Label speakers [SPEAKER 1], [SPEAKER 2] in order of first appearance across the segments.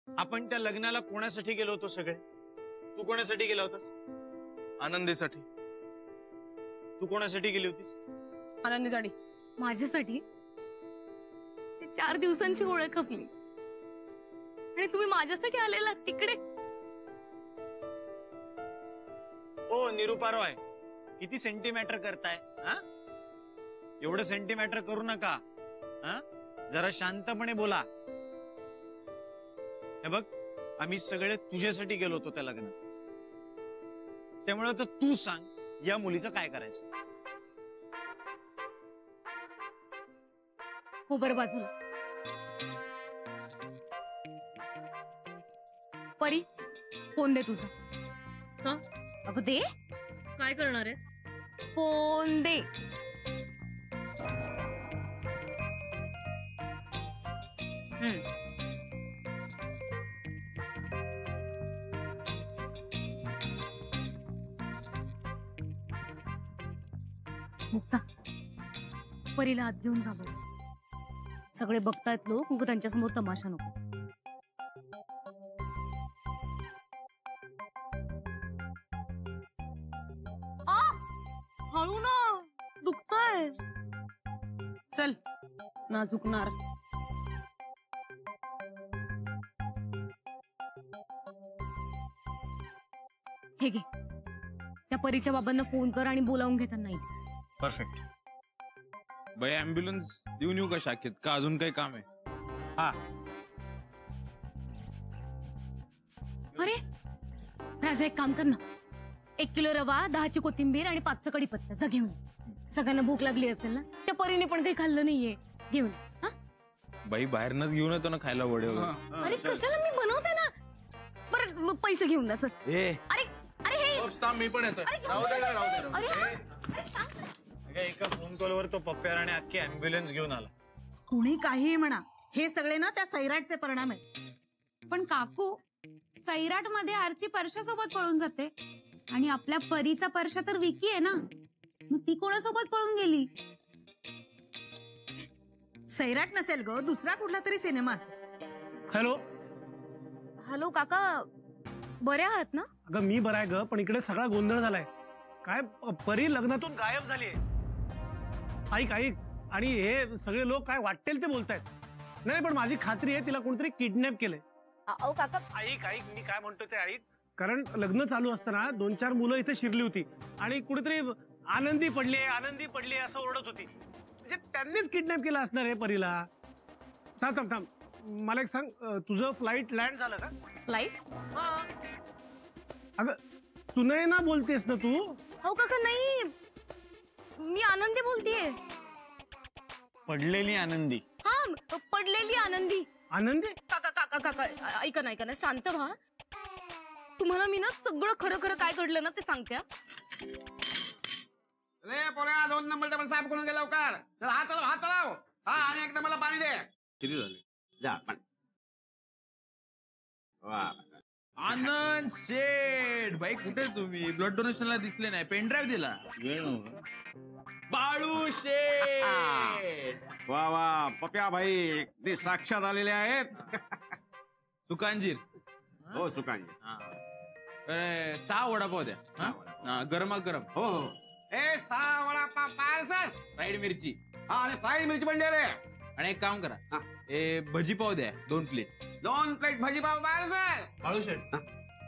[SPEAKER 1] आपण त्या लग्नाला कोणासाठी गेलो होतो सगळे? तू कोणासाठी गेला होतास?
[SPEAKER 2] आनंदीसाठी.
[SPEAKER 1] तू कोणासाठी गेली होतीस?
[SPEAKER 3] आनंदीसाठी.
[SPEAKER 4] माझ्यासाठी? 4 दिवसांची ओळख खपली आणि तुम्ही माझ्यासाठी आलेला तिकडे?
[SPEAKER 1] ओ निरुपा रॉय, किती सेंटीमीटर करताय? एवढं सेंटीमीटर करू नका. जरा शांतपणे बोला. हे बघ, आम्ही सगळे तुझ्यासाठी गेलो होतो त्या लग्नात. त्यामुळे तर तू सांग या मुलीचं काय करायचं?
[SPEAKER 4] हो बरं बाजूला. परी, फोन दे तुझा.
[SPEAKER 3] का?
[SPEAKER 4] अगं दे.
[SPEAKER 3] काय करणार आहेस?
[SPEAKER 4] फोन दे. मुक्ता, परीला आत घेऊन जा बरं. सगळे बघतायत लोक, उगा त्यांच्यासमोर तमाशा नको.
[SPEAKER 3] हळू ना, दुखतंय.
[SPEAKER 4] चल ना झुकणार. हे घे, त्या परीच्या बाबांना फोन कर आणि बोलावून घे त्यांना इथेच.
[SPEAKER 1] परफेक्ट.
[SPEAKER 2] बाई ऍम्ब्युलन्स देऊन येऊ का शाखेत, का अजून काही काम आहे?
[SPEAKER 1] हा.
[SPEAKER 4] अरे राजा, एक काम कर ना, 1 किलो रवा, 10ची कोथिंबीर आणि 5चा कढीपत्ता जा घेऊन. सगळ्यांना भूक लागली असेल ना, त्या परीने पण काही खाल्लं नाहीये, घेऊन.
[SPEAKER 2] बाई बाहेरनच घेऊन येतो ना खायला वडे वगैरे.
[SPEAKER 4] अरे कशाला, मी बनवते ना. बरं पैसे घेऊन जा.
[SPEAKER 2] ए
[SPEAKER 4] अरे अरे हे
[SPEAKER 2] मी पण येतोय.
[SPEAKER 1] एका फोन कॉलवर तो पप्प्यार आणि अख्खी ऍम्ब्युलन्स घेऊन आला.
[SPEAKER 3] कुणी काहीही म्हणा, हे सगळे ना त्या सैराटचे परिणाम आहेत.
[SPEAKER 4] पण काकू, सैराट मध्ये आरची परशासोबत पळून जाते आणि आपल्या परीचा परशा तर विकी आहे ना, मग ती कोणासोबत पळून गेली?
[SPEAKER 3] सैराट नसेल ग, दुसरा कुठला तरी सिनेमा.
[SPEAKER 5] हॅलो
[SPEAKER 4] हॅलो काका, बरे आहात ना?
[SPEAKER 5] अगं मी बरा आहे ग, पण इकडे सगळा गोंधळ झालाय. काय परी लग्नातून गायब झालीये. ऐक ऐक, आणि हे सगळे लोक काय वाटेल ते बोलतायत. नाही पण माझी खात्री आहे तिला कोणतरी किडनॅप केलंय.
[SPEAKER 4] अहो काका,
[SPEAKER 5] ऐक ऐक, मी काय म्हणतो ते ऐक. कारण लग्न चालू असताना 2-4 मुलं इथे शिरली होती आणि कुठेतरी आनंदी पडली असं ओरडत होती. म्हणजे त्यांनीच किडनॅप केलं असणार आहे परीला. थांब थांब थांब, मला एक सांग, तुझं फ्लाईट लँड झालं का?
[SPEAKER 4] फ्लाईट?
[SPEAKER 5] अगं तू नाही ना बोलतेस ना तू?
[SPEAKER 4] हो काका, नाही, मी आनंदी बोलतीये.
[SPEAKER 1] पडलेली आनंदी?
[SPEAKER 4] हा, पडलेली आनंदी.
[SPEAKER 5] आनंदी?
[SPEAKER 4] काका काका काका, ऐका ना, शांत व्हा. तुम्हाला मी ना सगळं खरं खरं काय घडलं ना ते सांगते.
[SPEAKER 6] रे पोऱ्या, 2 नंबर टेबल साफ करून गेला लवकर. चल हात चलाव. हा, आणि एकदा मला पाणी दे. किती झाले? जा पाणी. वा.
[SPEAKER 2] आनंद शेठ, बाई कुठे तुम्ही? ब्लड डोनेशनला दिसले नाही, पेनड्राईव्ह दिला. बाळू शेठ.
[SPEAKER 6] वा वा, पप्या भाई ते साक्षात आलेले आहेत.
[SPEAKER 2] सुकांजीर.
[SPEAKER 6] हो सुकांजी.
[SPEAKER 2] 6 वडापाव द्या, गरमागरम.
[SPEAKER 6] हो हो. 6 वडापाव पार्सल.
[SPEAKER 2] फ्राईड मिरची.
[SPEAKER 6] हा, आणि फ्राईड मिरची पण दे रे.
[SPEAKER 2] आणि एक काम करा, भजी पाव द्या 2 प्लेट.
[SPEAKER 6] 2 प्लेट भजी पाव पार्सल.
[SPEAKER 2] बाळू शेठ,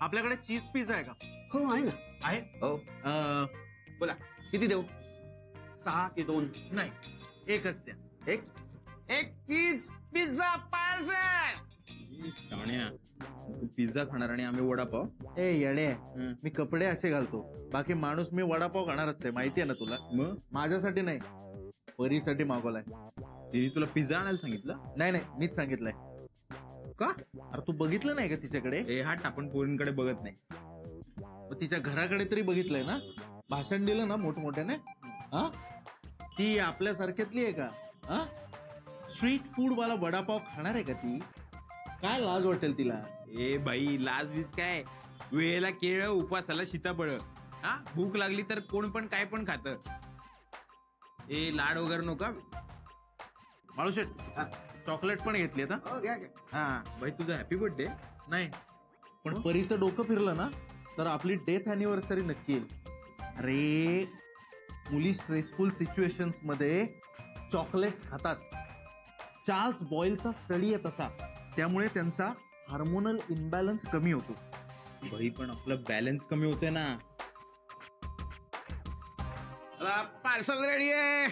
[SPEAKER 2] आपल्याकडे चीज पिझ्झा आहे का?
[SPEAKER 6] हो आहे ना.
[SPEAKER 2] आहे.
[SPEAKER 6] हो. बोला किती देऊ? 6 की 2?
[SPEAKER 2] नाही, एकच द्या.
[SPEAKER 6] एक चीज पिझ्झा पार्सल.
[SPEAKER 2] तू पिझ्झा खाणार आणि आम्ही वडापाव?
[SPEAKER 7] ए येडे, मी कपडे असे घालतो, बाकी माणूस मी वडापाव खाणारच आहे, माहितीये ना तुला.
[SPEAKER 2] मग
[SPEAKER 7] माझ्यासाठी नाही, परीसाठी मागवलाय.
[SPEAKER 2] तिने तुला पिझ्झा आणायला सांगितलं?
[SPEAKER 7] नाही नाही, मीच सांगितलंय.
[SPEAKER 2] का?
[SPEAKER 7] अरे तू बघितलं नाही का तिच्याकडे?
[SPEAKER 2] हाट, आपण पोरींकडे बघत नाही.
[SPEAKER 7] तिच्या घराकडे तरी बघितलंय ना? भाषण दिलं ना मोठमोठ्याने. हा, ती आपल्यासारख्यातली आहे का? हा, स्ट्रीट फूड वाला वडापाव खाणार आहे का ती? काय लाज वाटेल तिला?
[SPEAKER 2] ए बाई, लाज बीज काय? वेळेला केळ, उपासाला सीताफळ. हा, भूक लागली तर कोण पण काय पण खात. लाड वगैरे नका.
[SPEAKER 7] बाळूशेठ, चॉकलेट पण घेतली आता
[SPEAKER 6] हो, घ्या, घ्या.
[SPEAKER 7] हा
[SPEAKER 2] भाई तुझा हॅपी बर्थडे.
[SPEAKER 7] नाही पण परीचं डोकं फिरलं ना तर आपली डेथ अॅनिव्हर्सरी नक्की येईल. अरे मुली स्ट्रेसफुल सिच्युएशन्स मध्ये चॉकलेट्स खातात. चार्ल्स बॉयलचा स्टडी आहे तसा. त्यामुळे त्यांचा हार्मोनल इम्बॅलन्स कमी होतो.
[SPEAKER 2] भाई पण आपला बॅलन्स कमी होतोय ना.
[SPEAKER 6] पार्सल रेडी आहे.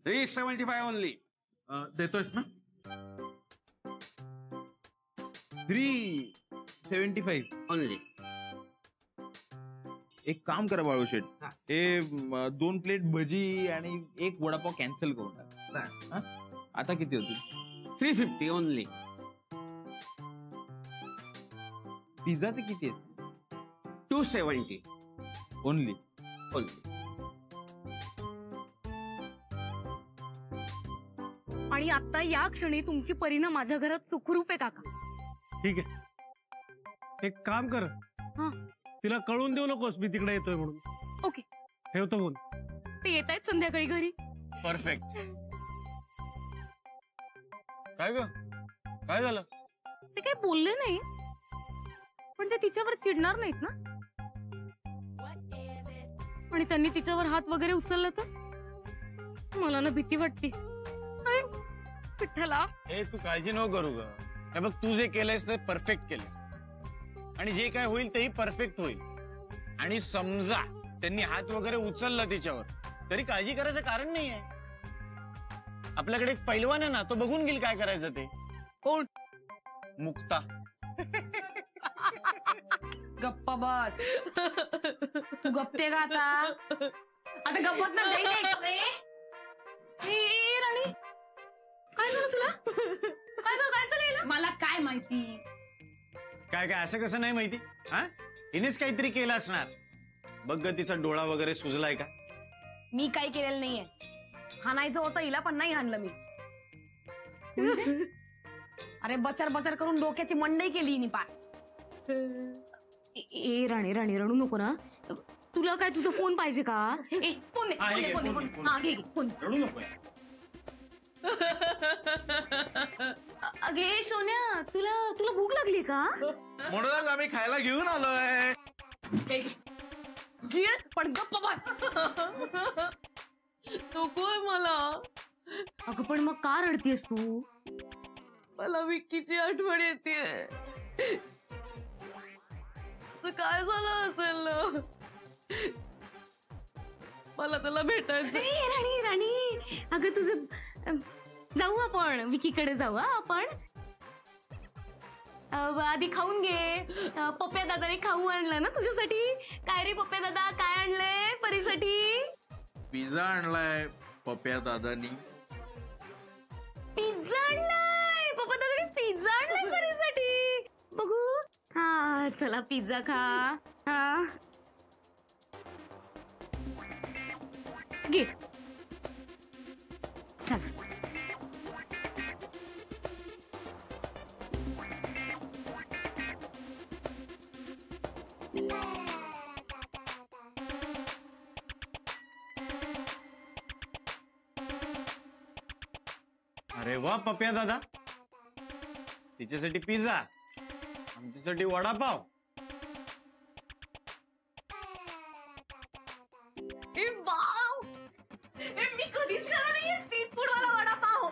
[SPEAKER 6] 375 ओनली.
[SPEAKER 7] देतोयस ना?
[SPEAKER 2] 375.
[SPEAKER 6] ओनली.
[SPEAKER 2] एक काम करा बाळूशेठ,
[SPEAKER 6] हा.
[SPEAKER 2] हे 2 प्लेट भजी आणि 1 वडापाव कॅन्सल करून टाका. हा? आता किती होतील?
[SPEAKER 6] 350 ओनली.
[SPEAKER 2] पिझ्झाचे किती आहेत?
[SPEAKER 6] 270
[SPEAKER 2] ओनली.
[SPEAKER 6] ओनली.
[SPEAKER 4] आणि आता या क्षणी तुमची परिणा माझ्या घरात सुखरूप आहे काका.
[SPEAKER 5] ठीक आहे, एक काम कर,
[SPEAKER 4] हा.
[SPEAKER 5] तिला कळून देऊ नकोस मी तिकडे येतोय म्हणून.
[SPEAKER 4] ओके.
[SPEAKER 5] ठेवतो फोन.
[SPEAKER 4] ते येत आहेत संध्याकाळी घरी.
[SPEAKER 1] परफेक्ट. काय ग, काय झालं?
[SPEAKER 4] ते काही बोलले नाही, पण ते तिच्यावर चिडणार नाहीत ना? आणि त्यांनी तिच्यावर हात वगैरे उचलला तर मला ना भीती वाटते. अरे विठ्ठला,
[SPEAKER 1] ए तू काळजी नको करू ग. हे बघ, तू जे केलंयस ते परफेक्ट केलंयस आणि जे काय होईल तेही परफेक्ट होईल. आणि समजा त्यांनी हात वगैरे उचलला तिच्यावर तरी काळजी करायचं कारण नाही आहे. आपल्याकडे एक पैलवान आहे ना, तो बघून घेईल काय करायचं ते.
[SPEAKER 4] कोण?
[SPEAKER 1] मुक्ता.
[SPEAKER 3] गप्पा बस. तू गप्पते का आता? आता गप्प बस ना.
[SPEAKER 4] राणी, काय झालं तुला? काय झालं?
[SPEAKER 3] मला काय माहिती?
[SPEAKER 1] काय काय असं कसं नाही माहिती? हा, हिनेच काहीतरी केलं असणार. बघ ग, तिचा डोळा वगैरे सुजलाय का?
[SPEAKER 3] मी काही केलेलं नाहीये. हाणायचं होतं हिला पण नाही हाणलं मी. अरे बचर बचर करून डोक्याची मंडई केली हिने पार.
[SPEAKER 4] ए राणी राणी रडू नको ना. तुला काय तुझा फोन पाहिजे का? ए फोन दे,
[SPEAKER 1] हा, हे घे,
[SPEAKER 4] फोन दे,
[SPEAKER 1] फोन,
[SPEAKER 4] फोन दे.
[SPEAKER 1] फोन.
[SPEAKER 4] हा, घे फोन.
[SPEAKER 1] रडू नको.
[SPEAKER 4] अगे सोन्या, तुला भूक लागली का?
[SPEAKER 7] म्हणूनच आम्ही खायला घेऊन आलोय.
[SPEAKER 3] पण गप्प बस.
[SPEAKER 8] नकोय मला.
[SPEAKER 4] अगं पण मग का रडतीयस तू?
[SPEAKER 8] मला विक्कीची आठवण येते. काय झालं असेल ना? मला त्याला भेटायचं.
[SPEAKER 4] अरे राणी राणी, अगं तुझं जाऊ आपण विकीकडे जाऊ. आपण आधी खाऊन घे. पप्प्या दादाने खाऊ आणलं ना तुझ्यासाठी. काय रे पप्प्या दादा, काय आणलंय परीसाठी?
[SPEAKER 7] पिझ्झा आणलाय पप्या दादानी.
[SPEAKER 4] पिझ्झा आणलाय पप्पा दादाने. पिझ्झा आणलाय परीसाठी. बघू. हा चला पिझ्झा खा. हा घे. चला.
[SPEAKER 1] अरे वा पप्या दादा, तिच्यासाठी पिझ्झा, आमच्यासाठी वडापाव.
[SPEAKER 3] मी कधीच खाल्ला नाहीये स्ट्रीट फूड वाला वडापाव.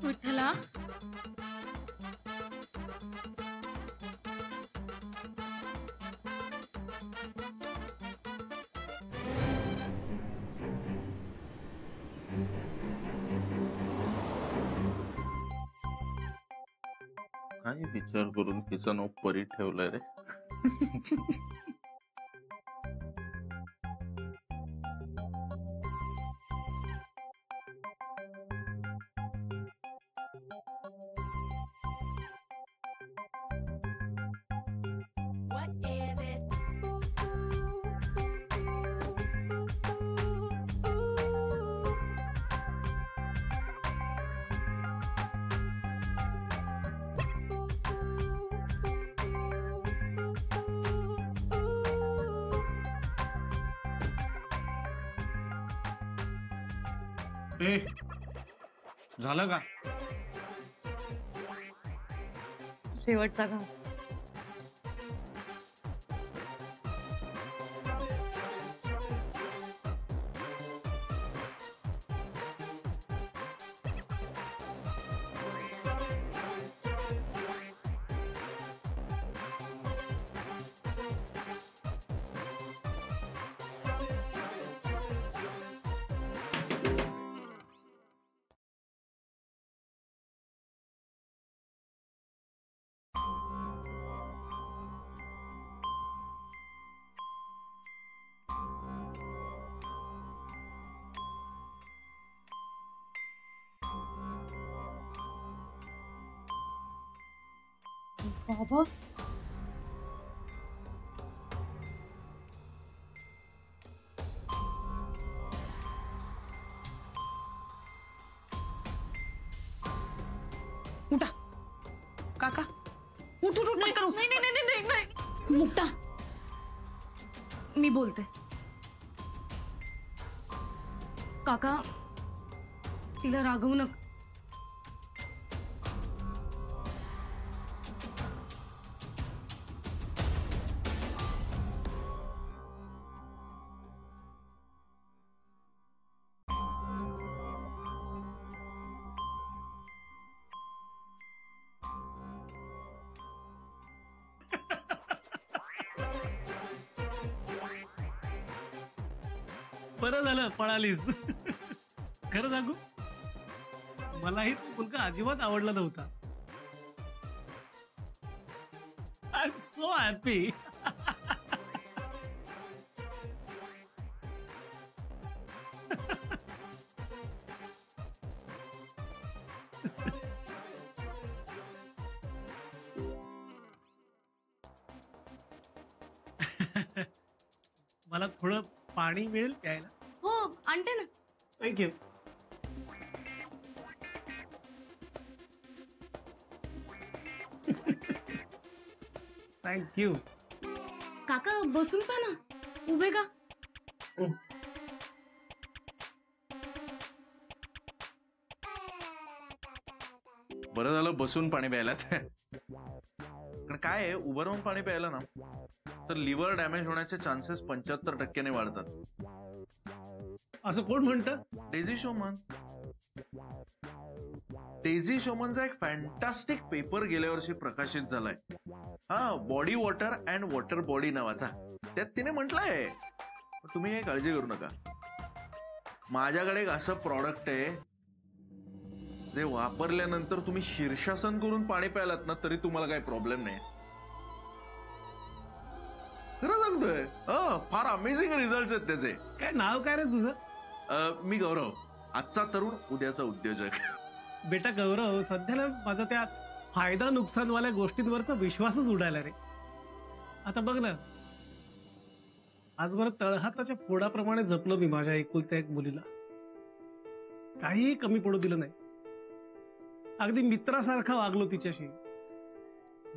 [SPEAKER 4] विठ्ठला,
[SPEAKER 7] काय विचार करून तिचं नाव परी ठेवलंय रे.
[SPEAKER 1] ए झालं का?
[SPEAKER 8] शेवटचा घास. बाबा
[SPEAKER 3] उठा काका, उठ उठ उठ, नाही करू.
[SPEAKER 8] नाही नाही नाही नाही नाही.
[SPEAKER 4] मुक्ता, मी बोलते. काका, तिला रागवू नका.
[SPEAKER 5] बरं झालं पळालीस. खरं सांगू, मलाही तो मुलगा अजिबात आवडला नव्हता. I am so happy. मला थोडं पाणी मिळेल प्यायला?
[SPEAKER 4] हो, आणते ना.
[SPEAKER 5] थँक्यू. थँक्यू.
[SPEAKER 4] काका बसून पहा ना, उभे का?
[SPEAKER 7] बरं झालं बसून पाणी प्यायला. कारण काय आहे, उभं राहून पाणी प्यायला ना तर लिव्हर डॅमेज होण्याचे चान्सेस 75% वाढतात.
[SPEAKER 5] असं कोण म्हणतं?
[SPEAKER 7] Daisy showman. डेझी शोमनचा एक फॅन्टास्टिक पेपर गेल्या वर्षी प्रकाशित झालाय. हा, body water and water body नावाचा. त्यात तिने म्हटलंय, तुम्ही काही काळजी करू नका, माझ्याकडे एक असं प्रॉडक्ट आहे जे वापरल्यानंतर तुम्ही शीर्षासन करून पाणी प्यायलात ना तरी तुम्हाला काही प्रॉब्लेम नाही. खरं सांगतोय, फार अमेझिंग रिझल्ट आहेत त्याचे.
[SPEAKER 5] काय नाव काय रे तुझं?
[SPEAKER 7] मी गौरव, आजचा तरुण उद्याचा उद्योजक.
[SPEAKER 5] बेटा गौरव, सध्याला माझा त्या फायदा नुकसानवाल्या गोष्टींवरचा विश्वासच उडायला रे. आता बघ ना, आजवर तळहाताच्या फोडाप्रमाणे जपलं मी माझ्या एकुलत्या एक मुलीला. काहीही कमी पडू दिलं नाही. अगदी मित्रासारखा वागलो तिच्याशी,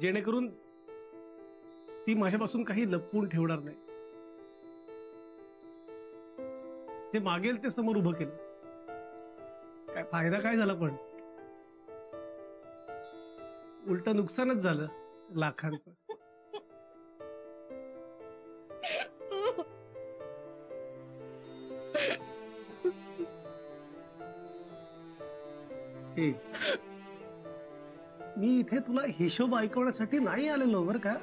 [SPEAKER 5] जेणेकरून ती माझ्यापासून काही लपवून ठेवणार नाही. जे मागेल ते समोर उभं केलं. काय फायदा काय झाला, पण उलट नुकसानच झालं लाखांचं. हे, मी इथे तुला हिशोब ऐकवण्यासाठी नाही आलेलो बरं का.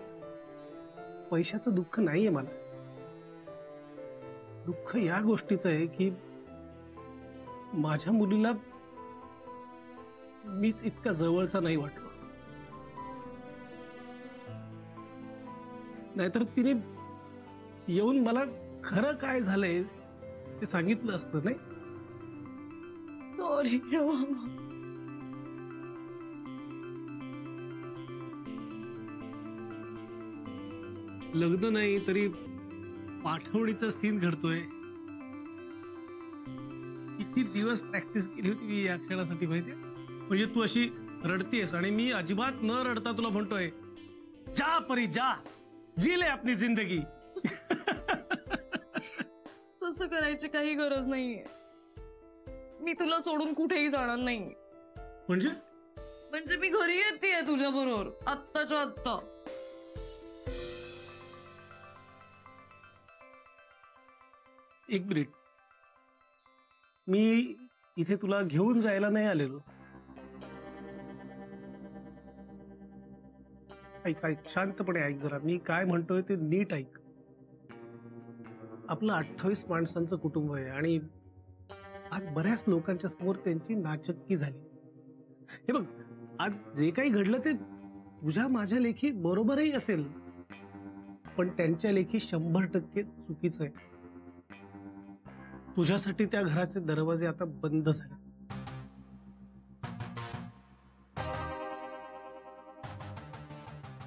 [SPEAKER 5] पैशाचं दुःख नाहीये मला. दुःख या गोष्टीचं आहे की माझ्या मुलीला मीच इतका जवळचा नाही वाटलो. नाहीतर तिने येऊन मला खरं काय झालंय ते सांगितलं असतं. नाही,
[SPEAKER 8] सॉरी मामा.
[SPEAKER 5] लग्न नाही तरी पाठवणीचा सीन घडतोय. किती दिवस प्रॅक्टिस केली होती मी या क्षणासाठी माहितीये. म्हणजे तू अशी रडतीयस आणि मी अजिबात न रडता तुला म्हणतोय, जा परी जा, जी ले आपली जिंदगी.
[SPEAKER 8] तसं करायची काही गरज नाहीये. मी तुला सोडून कुठेही जाणार नाही.
[SPEAKER 5] म्हणजे
[SPEAKER 8] मी घरी येतेय तुझ्या बरोबर आत्ताच्या आत्ता.
[SPEAKER 5] एक मिनिट, मी इथे तुला घेऊन जायला नाही आलेलो. ऐक ऐक, शांतपणे ऐक जरा. मी काय म्हणतोय ते नीट ऐक. आपलं 28 माणसांचं कुटुंब आहे आणि आज बऱ्याच लोकांच्या समोर त्यांची नाचक्की झाली. हे बघ, आज जे काही घडलं ते तुझ्या माझ्या लेखी बरोबरही असेल, पण त्यांच्या लेखी 100% चुकीचं आहे. तुझ्यासाठी त्या घराचे दरवाजे आता बंद झाले.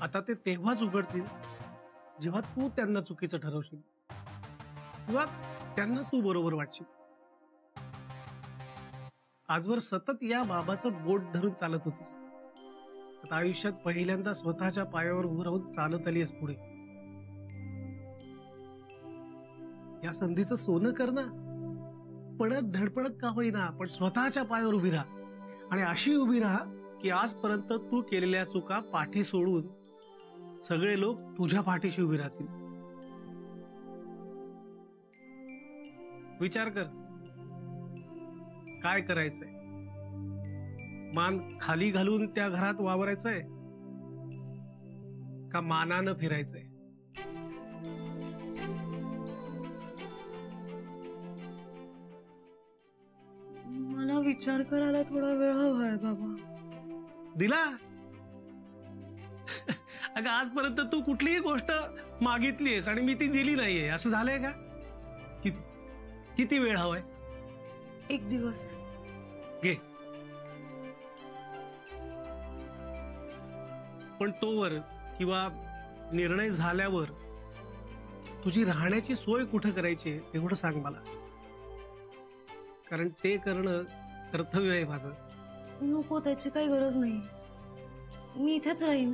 [SPEAKER 5] आता ते तेव्हाच उघडतील जेव्हा तू त्यांना चुकीचं ठरवशील किंवा त्यांना तू बरोबर वाटशील. आजवर सतत या बाबाचं बोट धरून चालत होतीस. आता आयुष्यात पहिल्यांदा स्वतःच्या पायावर उभं राहून चालत आलीस पुढे. या संधीचं सोनं कर ना. पडत धडपडत का होईना, पण स्वतःच्या पायावर उभी राहा. आणि अशी उभी राहा की आजपर्यंत तू केलेल्या चुका पाठी सोडून सगळे लोक तुझ्या पाठीशी उभी राहतील. विचार कर, काय करायचंय? मान खाली घालून त्या घरात वावरायचंय का मानानं फिरायचंय?
[SPEAKER 8] मला विचार करायला थोडा वेळ हवाय बाबा.
[SPEAKER 5] दिला? अगं, आजपर्यंत तू कुठलीही गोष्ट मागितलीयस आणि मी ती दिली नाहीये, असं झालंय का? किती वेळ हवाय?
[SPEAKER 8] 1 दिवस.
[SPEAKER 5] घे. पण तोवर किंवा निर्णय झाल्यावर तुझी राहण्याची सोय कुठं करायची एवढं सांग मला. कारण ते करणं कर्तव्य आहे माझं.
[SPEAKER 8] नको, त्याची काही गरज नाही. मी इथेच राहीन.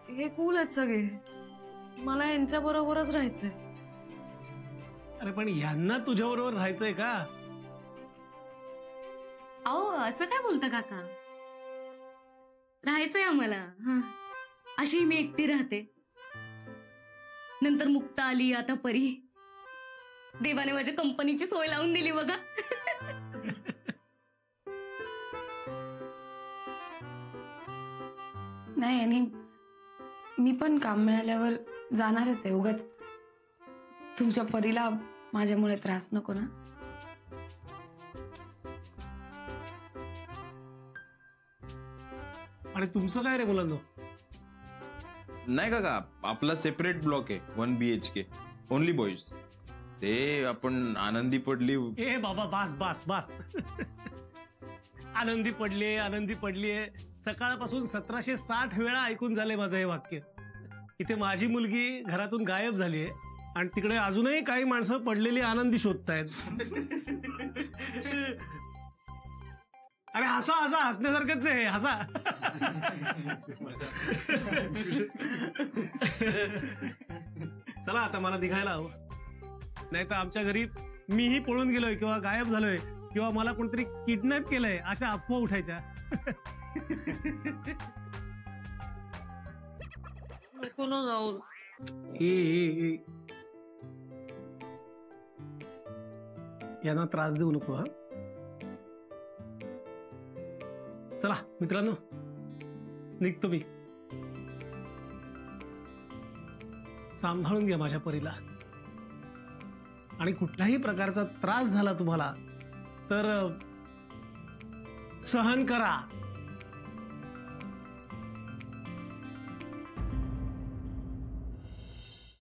[SPEAKER 8] हे कूल आहेत सगळे. मला यांच्या बरोबरच राहायचंय.
[SPEAKER 5] अरे पण यांना तुझ्या बरोबर राहायचंय का?
[SPEAKER 4] अहो, असं काय बोलता काका? राहायचंय आम्हाला. हा, अशी मी एकटी राहते. नंतर मुक्ता आली, आता परी. देवाने माझ्या कंपनीची सोय लावून दिली बघा.
[SPEAKER 9] नाही, आणि मी पण काम मिळाल्यावर जाणारच आहे. उगाच तुमच्या परीला माझ्यामुळे त्रास नको ना.
[SPEAKER 5] आणि तुमचं काय रे मुलांनो?
[SPEAKER 10] नाही काका, आपला सेपरेट ब्लॉक आहे 1 BHK, ओनली बॉईज. ते आपण आनंदी पडली.
[SPEAKER 5] ए बाबा, बास बास बास. आनंदी पडलीये. सकाळपासून 1760 वेळा ऐकून झाले माझं हे वाक्य. इथे माझी मुलगी घरातून गायब झालीये आणि तिकडे अजूनही काही माणसं पडलेली आनंदी शोधतायत. अरे हसा हसा, हसण्यासारखंच आहे, हसा. चला आता मला निघायला हवं. नाही तर आमच्या घरी मीही पळून गेलोय किंवा गायब झालोय किंवा मला कोणतरी किडनॅप केलंय अशा अफवा उठायच्या.
[SPEAKER 8] नको ना जाऊ.
[SPEAKER 5] ए यांना त्रास देऊ नको. हा, चला मित्रांनो, निघतो मी. सांभाळून घ्या माझ्या परीला. आणि कुठल्याही प्रकारचा त्रास झाला तुम्हाला तर सहन करा.